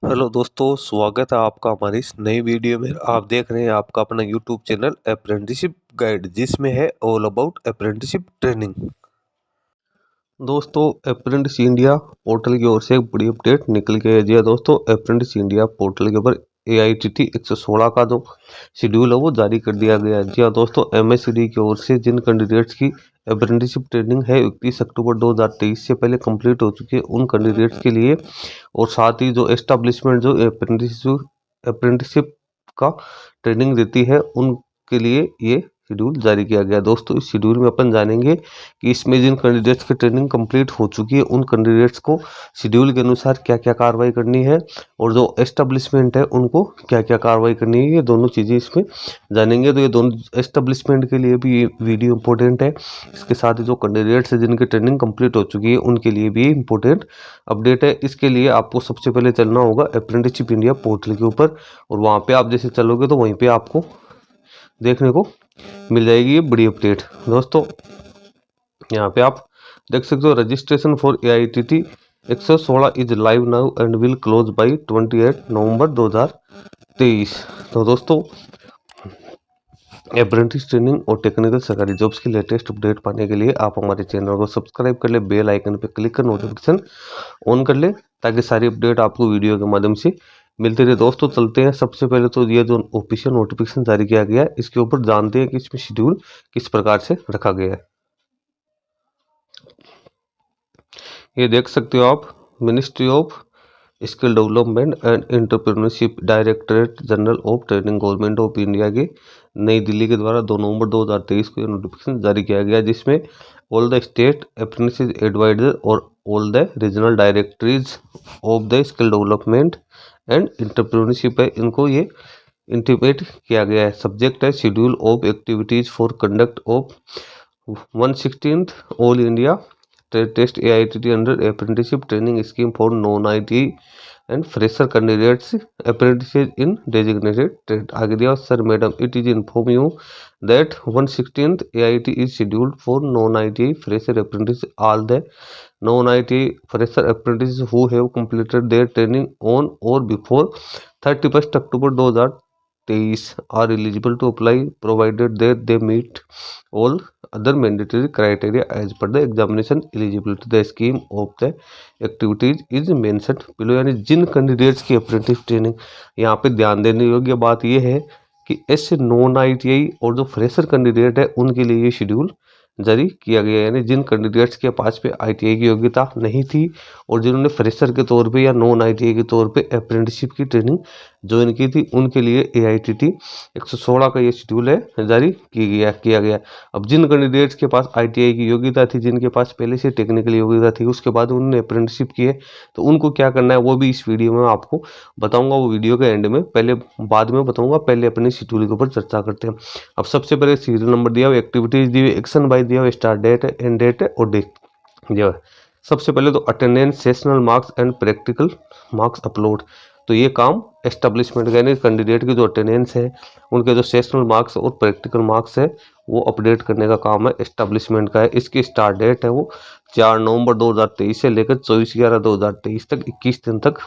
Hello दोस्तों, स्वागत है आपका हमारी इस नई वीडियो में। आप देख रहे हैं आपका अपना यूट्यूब चैनल अप्रेंटिसशिप गाइड, जिसमें है ऑल अबाउट अप्रेंटिसशिप ट्रेनिंग। दोस्तों, अप्रेंटिस इंडिया पोर्टल की ओर से एक बड़ी अपडेट निकल के है। जी हाँ दोस्तों, अप्रेंटिस इंडिया पोर्टल के ऊपर AITT 116 का जो शेड्यूल है वो जारी कर दिया गया है। जी हाँ दोस्तों, MSCD की ओर से जिन कैंडिडेट्स की अप्रेंटिसशिप ट्रेनिंग है 31 अक्टूबर 2023 से पहले कंप्लीट हो चुकी है, उन कैंडिडेट्स के लिए और साथ ही जो एस्टेब्लिशमेंट जो अप्रेंटिसशिप का ट्रेनिंग देती है उनके लिए ये शेड्यूल जारी किया गया। दोस्तों, इस शेड्यूल में अपन जानेंगे कि इसमें जिन कैंडिडेट्स की ट्रेनिंग कंप्लीट हो चुकी है उन कैंडिडेट्स को शेड्यूल के अनुसार क्या क्या कार्रवाई करनी है और जो एस्टेब्लिशमेंट है उनको क्या क्या कार्रवाई करनी है, ये दोनों चीज़ें इसमें जानेंगे। तो ये दोनों एस्टेब्लिशमेंट के लिए भी ये वीडियो इंपॉर्टेंट है, इसके साथ ही जो कैंडिडेट्स है जिनकी ट्रेनिंग कंप्लीट हो चुकी है उनके लिए भी इंपॉर्टेंट अपडेट है। इसके लिए आपको सबसे पहले चलना होगा अप्रेंटिसशिप इंडिया पोर्टल के ऊपर, और वहाँ पे आप जैसे चलोगे तो वहीं पे आपको देखने को मिल जाएगी ये बड़ी अपडेट। दोस्तों, यहाँ पे आप देख सकते हो, registration for AITT 116 is live now and will close by 28 नवंबर 2023। तो दोस्तों, अप्रेंटिस ट्रेनिंग और टेक्निकल सरकारी जॉब्स की लेटेस्ट अपडेट पाने के लिए आप हमारे चैनल को सब्सक्राइब कर ले, बेल आइकन पर क्लिक कर नोटिफिकेशन ऑन कर ले, ताकि सारी अपडेट आपको वीडियो के माध्यम से मिलते रहे। दोस्तों, चलते हैं सबसे पहले तो ये जो ऑफिशियल नोटिफिकेशन जारी किया गया है इसके ऊपर जानते हैं कि इसमें शेड्यूल किस प्रकार से रखा गया है। ये देख सकते हो आप, ministry of skill development and entrepreneurship, directorate general of training, government of India के नई दिल्ली के द्वारा 2 नवंबर 2023 को नोटिफिकेशन जारी किया गया, जिसमें all the state apprentice adviser और all the regional directories of the skill development and entrepreneurship है, इनको ये इंटीमेट किया गया है। सब्जेक्ट है schedule of activities for conduct of 116th all India trade test AITT under apprenticeship training scheme for non IT and fresher candidates apprentices in designated trade. आगे दिया, sir madam, it is inform you that 116th AIT is scheduled for non IT fresher apprentice. All the non IT fresher apprentice who have completed their training on or before 31st October 2023 are eligible to apply provided that they meet all other mandatory criteria as per the examination eligibility. The scheme of the activities is mentioned below। यानी जिन candidates की apprentice training, यहाँ पे ध्यान देने योग्य बात यह है कि ऐसे नॉन ITI और जो फ्रेशर कैंडिडेट है उनके लिए ये शेड्यूल जारी किया गया है। यानी जिन कैंडिडेट्स के पास पे ITI की योग्यता नहीं थी और जिन्होंने फ्रेशर के तौर पे या नॉन ITI के तौर पे अप्रेंटिसशिप की ट्रेनिंग ज्वाइन की थी, उनके लिए AITT 116 का ये शेड्यूल है जारी किया गया। अब जिन कैंडिडेट्स के पास ITI की योग्यता थी, जिनके पास पहले से टेक्निकल योग्यता थी, उसके बाद उन्होंने अप्रेंटिसशिप की है, तो उनको क्या करना है वो भी इस वीडियो में आपको बताऊंगा। वो वीडियो के एंड में, पहले बाद में बताऊंगा, पहले अपने शेड्यूल के ऊपर चर्चा करते हैं। अब सबसे पहले सीरियल नंबर दिया हुआ, एक्टिविटीज दी हुई, एक्शन बाय दिया हुआ, स्टार्ट डेट है, एंड डेट है और डेट दिया हुआ है। सबसे पहले तो attendance, sessional marks and practical marks upload. तो ये काम एस्टेब्लिशमेंट का, यानी कैंडिडेट की जो अटेंडेंस है, उनके जो सेशनल मार्क्स और प्रैक्टिकल मार्क्स है वो अपडेट करने का काम है एस्टेब्लिशमेंट का है। इसकी स्टार्ट डेट है वो 4 नवंबर 2023 से लेकर 24/11/2023 तक 21 दिन तक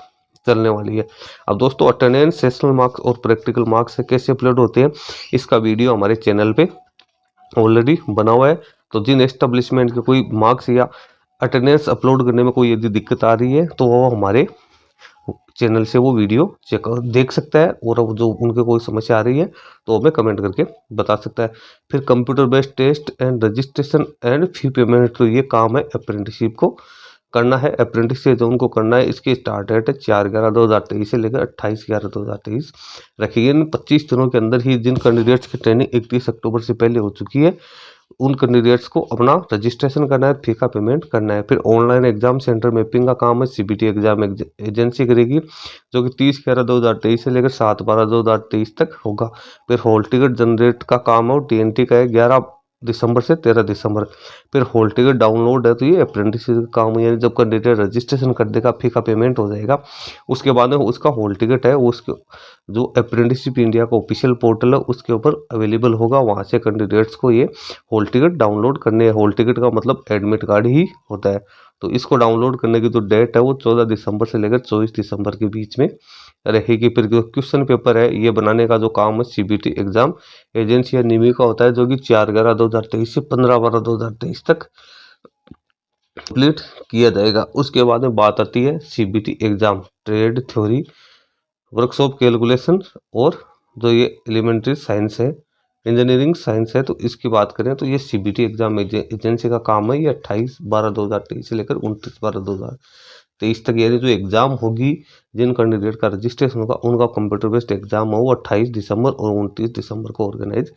चलने वाली है। अब दोस्तों, अटेंडेंस, सेशनल मार्क्स और प्रैक्टिकल मार्क्स कैसे अपलोड होते हैं, इसका वीडियो हमारे चैनल पे ऑलरेडी बना हुआ है। तो जिन एस्टेब्लिशमेंट के कोई मार्क्स या अटेंडेंस अपलोड करने में कोई यदि दिक्कत आ रही है तो वो हमारे चैनल से वो वीडियो चेक देख सकता है, और जो उनके कोई समस्या आ रही है तो हमें कमेंट करके बता सकता है। फिर computer based test and registration and fee payment, तो ये काम है अप्रेंटिसशिप को करना है, अप्रेंटिस जो उनको करना है। इसकी स्टार्ट डेट है 4/11/2023 से लेकर 28/11/2023 रखी गई। इन 25 दिनों के अंदर ही जिन कैंडिडेट्स की ट्रेनिंग 31 अक्टूबर से पहले हो चुकी है उन कैंडिडेट्स को अपना रजिस्ट्रेशन करना है, फी का पेमेंट करना है। फिर ऑनलाइन एग्जाम सेंटर मैपिंग का काम है CBT एग्जाम एजेंसी करेगी, जो कि 30/11/2023 से लेकर 7/12/2023 तक होगा। फिर हॉल टिकट जनरेट का काम है और TNT का है दिसंबर से 13 दिसंबर। फिर हॉल टिकट डाउनलोड है तो ये अप्रेंटिस का काम है, यानी जब कैंडिडेट रजिस्ट्रेशन कर देगा, फी का पेमेंट हो जाएगा, उसके बाद में उसका हॉल टिकट है उसके जो अप्रेंटिसशिप इंडिया का ऑफिशियल पोर्टल है उसके ऊपर अवेलेबल होगा। वहाँ से कैंडिडेट्स को ये हॉल टिकट डाउनलोड करने हैं। हॉल टिकट का मतलब एडमिट कार्ड ही होता है। तो इसको डाउनलोड करने की जो डेट है वो 14 दिसंबर से लेकर 24 दिसंबर के बीच में रहेगी। फिर जो क्वेश्चन पेपर है ये बनाने का जो काम है सीबीटी एग्जाम एजेंसी या निमी का होता है, जो कि 4/11/2023 से 15/12/2023 तक कंप्लीट किया जाएगा। उसके बाद में बात आती है CBT exam trade theory workshop calculation और जो ये एलिमेंट्री साइंस है इंजीनियरिंग साइंस है, तो इसकी बात करें तो ये सीबीटी एग्जाम एजेंसी का काम है। ये 28/12/2023 से लेकर 29/12/2023 तक, यानी जो एग्जाम होगी जिन कैंडिडेट का रजिस्ट्रेशन होगा उनका कंप्यूटर बेस्ड एग्जाम है वो 28 दिसंबर और 29 दिसंबर को ऑर्गेनाइज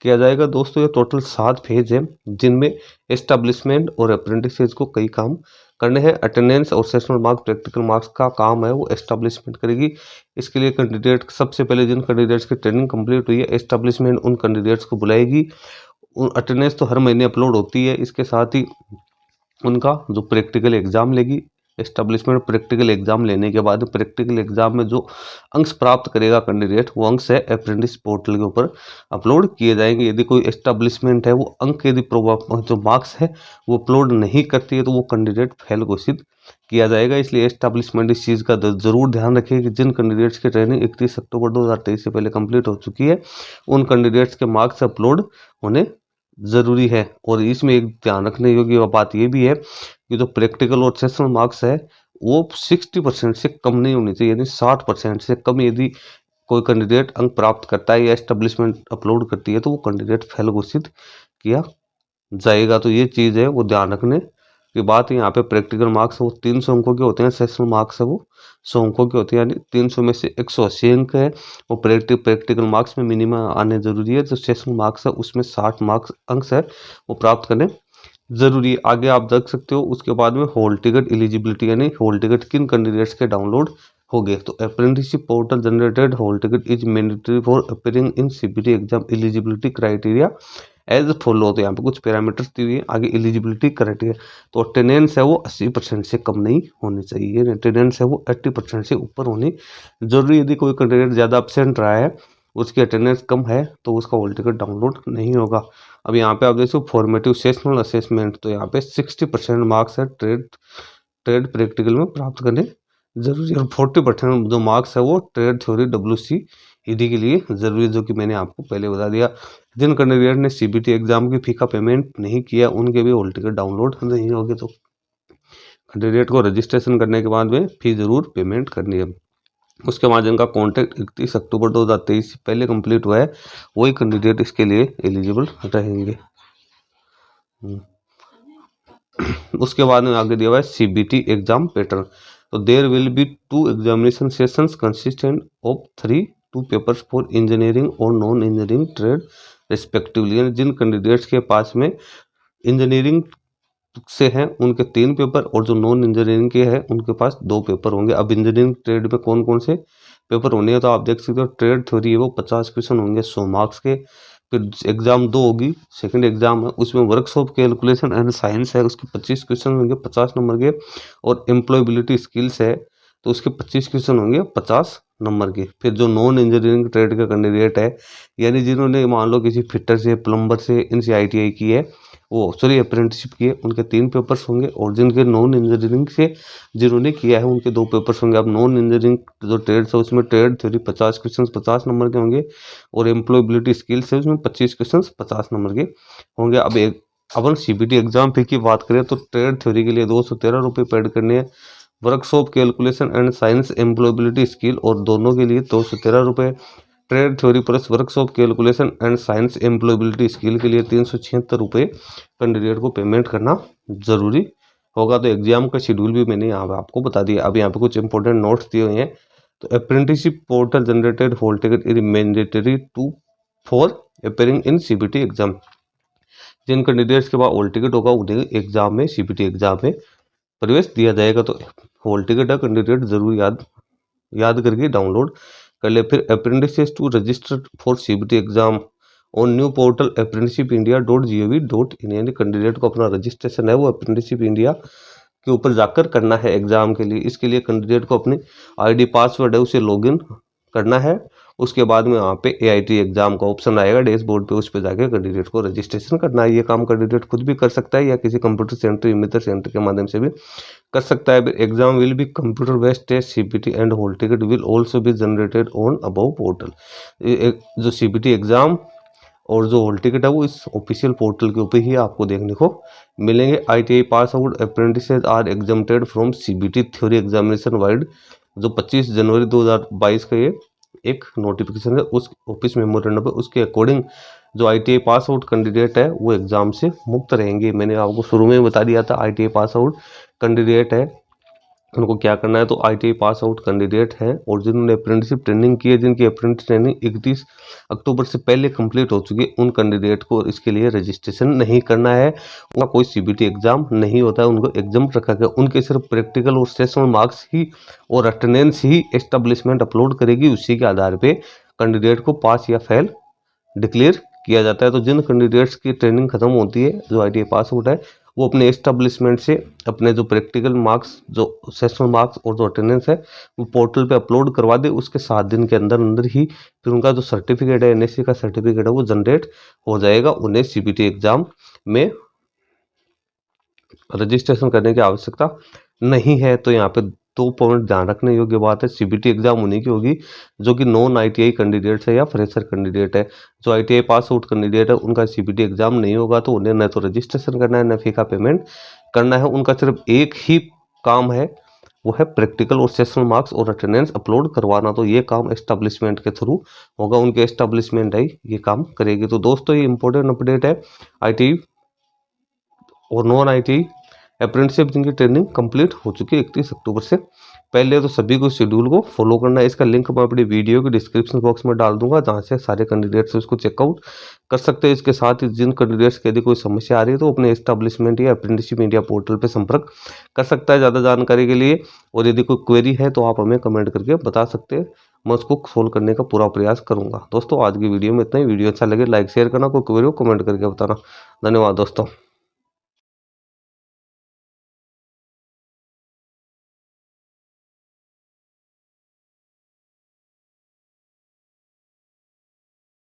किया जाएगा। दोस्तों ये टोटल 7 फेज है जिनमें एस्टेब्लिशमेंट और अप्रेंटिस को कई काम करने हैं। अटेंडेंस और सेशनल मार्क्स प्रैक्टिकल मार्क्स का काम है वो एस्टेब्लिशमेंट करेगी। इसके लिए कैंडिडेट सबसे पहले जिन कैंडिडेट्स की ट्रेनिंग कंप्लीट हुई है एस्टेब्लिशमेंट उन कैंडिडेट्स को बुलाएगी। अटेंडेंस तो हर महीने अपलोड होती है, इसके साथ ही उनका जो प्रैक्टिकल एग्जाम लेगी। एस्टेब्लिशमेंट प्रैक्टिकल एग्जाम लेने के बाद प्रैक्टिकल एग्जाम में जो अंक प्राप्त करेगा कैंडिडेट वो अंक है अप्रेंटिस पोर्टल के ऊपर अपलोड किए जाएंगे। यदि कोई एस्टेब्लिशमेंट है वो अंक यदि जो मार्क्स है वो अपलोड नहीं करती है तो वो कैंडिडेट फेल घोषित किया जाएगा। इसलिए एस्टेब्लिशमेंट इस चीज़ का जरूर ध्यान रखिए कि जिन कैंडिडेट्स की ट्रेनिंग 31 अक्टूबर 2023 से पहले कंप्लीट हो चुकी है उन कैंडिडेट्स के मार्क्स अपलोड होने जरूरी है। और इसमें एक ध्यान रखने योग्य बात यह भी है कि जो प्रैक्टिकल और सेशनल मार्क्स है वो 60% से कम नहीं होनी चाहिए, यानी 60% से कम यदि कोई कैंडिडेट अंक प्राप्त करता है या एस्टेब्लिशमेंट अपलोड करती है तो वो कैंडिडेट फेल घोषित किया जाएगा। तो ये चीज़ है वो ध्यान रखने की बात है। यहाँ पे प्रैक्टिकल मार्क्स वो 300 अंकों के होते हैं, सेशनल मार्क्स है वो 100 अंकों के होते हैं, यानी 300 में से 180 अंक है वो प्रैक्टिकल मार्क्स में मिनिमम आने जरूरी है। जो सेशनल मार्क्स है उसमें 60 मार्क्स अंक है वो प्राप्त करने जरूरी है। आगे आप देख सकते हो उसके बाद में हॉल टिकट एलिजिबिलिटी, यानी हॉल टिकट किन कैंडिडेट्स के डाउनलोड हो गए। तो apprenticeship portal generated hall ticket is mandatory for appearing in CBT exam eligibility criteria as follow. तो यहाँ पे कुछ पैरामीटर्स दी हुई है। आगे एलिजिबिलिटी क्राइटेरिया तो अटेंडेंस है वो 80% से कम नहीं होनी चाहिए, अटेंडेंस है वो 80% से ऊपर होनी जरूरी। यदि कोई कैंडिडेट ज़्यादा एब्सेंट रहा है उसकी अटेंडेंस कम है तो उसका हॉल टिकट डाउनलोड नहीं होगा। अब यहाँ पे आप देखो फॉर्मेटिव सेशनल असेसमेंट, तो यहाँ पे 60% मार्क्स है ट्रेड प्रैक्टिकल में प्राप्त करने जरूरी है और 40% जो मार्क्स है वो ट्रेड थ्योरी WCED के लिए जरूरी है, जो कि मैंने आपको पहले बता दिया। जिन कैंडिडेट ने सीबीटी एग्जाम की फी का पेमेंट नहीं किया उनके भी हॉल टिकट डाउनलोड नहीं होगी। तो कैंडिडेट को रजिस्ट्रेशन करने के बाद में फी जरूर पेमेंट करनी है। उसके बाद जिनका कॉन्ट्रैक्ट 31 अक्टूबर 2023 से पहले कंप्लीट हुआ है वही कैंडिडेट इसके लिए एलिजिबल रहेंगे। उसके बाद में आगे दिया हुआ है सीबीटी एग्जाम पैटर्न। तो there will be 2 examination sessions consistent of 2 papers for engineering और नॉन इंजीनियरिंग ट्रेड रिस्पेक्टिवली। जिन कैंडिडेट्स के पास में इंजीनियरिंग से हैं उनके 3 पेपर और जो नॉन इंजीनियरिंग के हैं उनके पास 2 पेपर होंगे। अब इंजीनियरिंग ट्रेड में कौन कौन से पेपर होने हैं तो आप देख सकते हो ट्रेड थ्योरी है वो 50 क्वेश्चन होंगे 100 मार्क्स के। फिर एग्जाम 2 होगी, सेकंड एग्जाम है उसमें वर्कशॉप कैलकुलेशन एंड साइंस है उसके 25 क्वेश्चन होंगे 50 नंबर के। और एम्प्लॉयबिलिटी स्किल्स है तो उसके 25 क्वेश्चन होंगे 50 नंबर के। फिर जो नॉन इंजीनियरिंग ट्रेड का कैंडिडेट है यानी जिन्होंने मान लो किसी फिटर से प्लम्बर से इनसे ITI की है वो सॉरी अप्रेंटिसशिप की है उनके 3 पेपर्स होंगे। और जिनके नॉन इंजीनियरिंग से जिन्होंने किया है उनके 2 पेपर्स होंगे। अब नॉन इंजीनियरिंग जो ट्रेड्स है उसमें ट्रेड थ्योरी 50 क्वेश्चन 50 नंबर के होंगे और एम्प्लॉयबिलिटी स्किल्स है उसमें 25 क्वेश्चन 50 नंबर के होंगे। अब अपन CBT एग्जाम फी की बात करें तो ट्रेड थ्योरी के लिए 213 रुपये पेड करने हैं। Workshop calculation and science employability skill और दोनों के लिए 213 रुपये। Trade theory plus workshop calculation and science employability skill के लिए 376 रुपये कैंडिडेट को पेमेंट करना जरूरी होगा। तो एग्जाम का शेड्यूल भी मैंने यहाँ पे आपको बता दिया। अब यहाँ पे कुछ इंपॉर्टेंट नोट्स दिए हुए हैं। तो apprenticeship portal generated hall ticket is mandatory for appearing in CBT exam. जिन कैंडिडेट्स के पास हॉल टिकट होगा उन्हें एग्जाम में CBT एग्जाम में प्रवेश दिया जाएगा। तो हॉल टिकट है कैंडिडेट जरूर याद करके डाउनलोड कर ले। फिर apprentices to register for CBT exam on new portal apprenticeshipindia.gov.in। यानी कैंडिडेट को अपना रजिस्ट्रेशन है वो अप्रेंटिसशिप इंडिया के ऊपर जाकर करना है एग्जाम के लिए। इसके लिए कैंडिडेट को अपनी आईडी पासवर्ड है उसे लॉगिन करना है। उसके बाद में वहाँ पे AIT एग्जाम का ऑप्शन आएगा डैशबोर्ड पे, उस पर जाके कैंडिडेट को रजिस्ट्रेशन करना है। ये काम कैंडिडेट खुद भी कर सकता है या किसी कंप्यूटर सेंटर या मित्र सेंटर के माध्यम से भी कर सकता है। Exam will be computer based test CBT and hall ticket will also be generated on above portal. जो CBT एग्जाम और जो हॉल टिकट है वो इस ऑफिशियल पोर्टल के ऊपर ही आपको देखने को मिलेंगे। ITI pass out apprentices are exempted from CBT theory examination wide. जो 25 जनवरी 2022 का ये एक नोटिफिकेशन है उस ऑफिस मेमोरेंडम पे, उसके अकॉर्डिंग जो ITI पास आउट कैंडिडेट है वो एग्जाम से मुक्त रहेंगे। मैंने आपको शुरू में बता दिया था ITI पास आउट कैंडिडेट है उनको क्या करना है। तो ITI पास आउट कैंडिडेट हैं और जिन्होंने अप्रेंटिसशिप ट्रेनिंग की है, जिनकी अप्रेंटिस ट्रेनिंग 31 अक्टूबर से पहले कंप्लीट हो चुकी है, उन कैंडिडेट को इसके लिए रजिस्ट्रेशन नहीं करना है। उनका कोई CBT एग्जाम नहीं होता है, उनको एग्जाम रखा गया। उनके सिर्फ प्रैक्टिकल और सेशनल मार्क्स ही और अटेंडेंस ही एस्टेब्लिशमेंट अपलोड करेगी। उसी के आधार पर कैंडिडेट को पास या फेल डिक्लेयर किया जाता है। तो जिन कैंडिडेट्स की ट्रेनिंग खत्म होती है, जो ITI पास आउट है, वो अपने एस्टेब्लिशमेंट से अपने जो प्रैक्टिकल मार्क्स, जो सेशनल मार्क्स और जो अटेंडेंस है वो पोर्टल पे अपलोड करवा दे। उसके 7 दिन के अंदर अंदर ही फिर उनका जो सर्टिफिकेट है, NSC का सर्टिफिकेट है, वो जनरेट हो जाएगा। उन्हें CBT एग्जाम में रजिस्ट्रेशन करने की आवश्यकता नहीं है। तो यहाँ पे 2 पॉइंट ध्यान रखने योग्य बात है। CBT एग्जाम उन्हीं की होगी जो कि नॉन ITI कैंडिडेट है या फ्रेशर कैंडिडेट है। जो ITI पास आउट कैंडिडेट है उनका CBT एग्जाम नहीं होगा, तो उन्हें न तो रजिस्ट्रेशन करना है न फी का पेमेंट करना है। उनका सिर्फ एक ही काम है, वो है प्रैक्टिकल और सेशनल मार्क्स और अटेंडेंस अपलोड करवाना। तो ये काम एस्टेब्लिशमेंट के थ्रू होगा, उनके एस्टेब्लिशमेंट है ये काम करेगी। तो दोस्तों ये इंपॉर्टेंट अपडेट है। ITI और नॉन ITI अप्रेंटिसशिप जिनकी ट्रेनिंग कंप्लीट हो चुकी है 31 अक्टूबर से पहले, तो सभी को शेड्यूल को फॉलो करना है। इसका लिंक मैं अपनी वीडियो के डिस्क्रिप्शन बॉक्स में डाल दूंगा, जहां से सारे कैंडिडेट्स उसको चेकआउट कर सकते हैं। इसके साथ ही जिन कैंडिडेट्स की यदि कोई समस्या आ रही है तो अपने एस्टेब्लिशमेंट या अप्रेंटिसशिप इंडिया पोर्टल पर संपर्क कर सकता है ज़्यादा जानकारी के लिए। और यदि कोई क्वेरी है तो आप हमें कमेंट करके बता सकते हैं, मैं उसको सोल्व करने का पूरा प्रयास करूंगा। दोस्तों आज की वीडियो में इतना ही। वीडियो अच्छा लगे लाइक शेयर करना, कोई क्वेरी हो कमेंट करके बताना। धन्यवाद दोस्तों।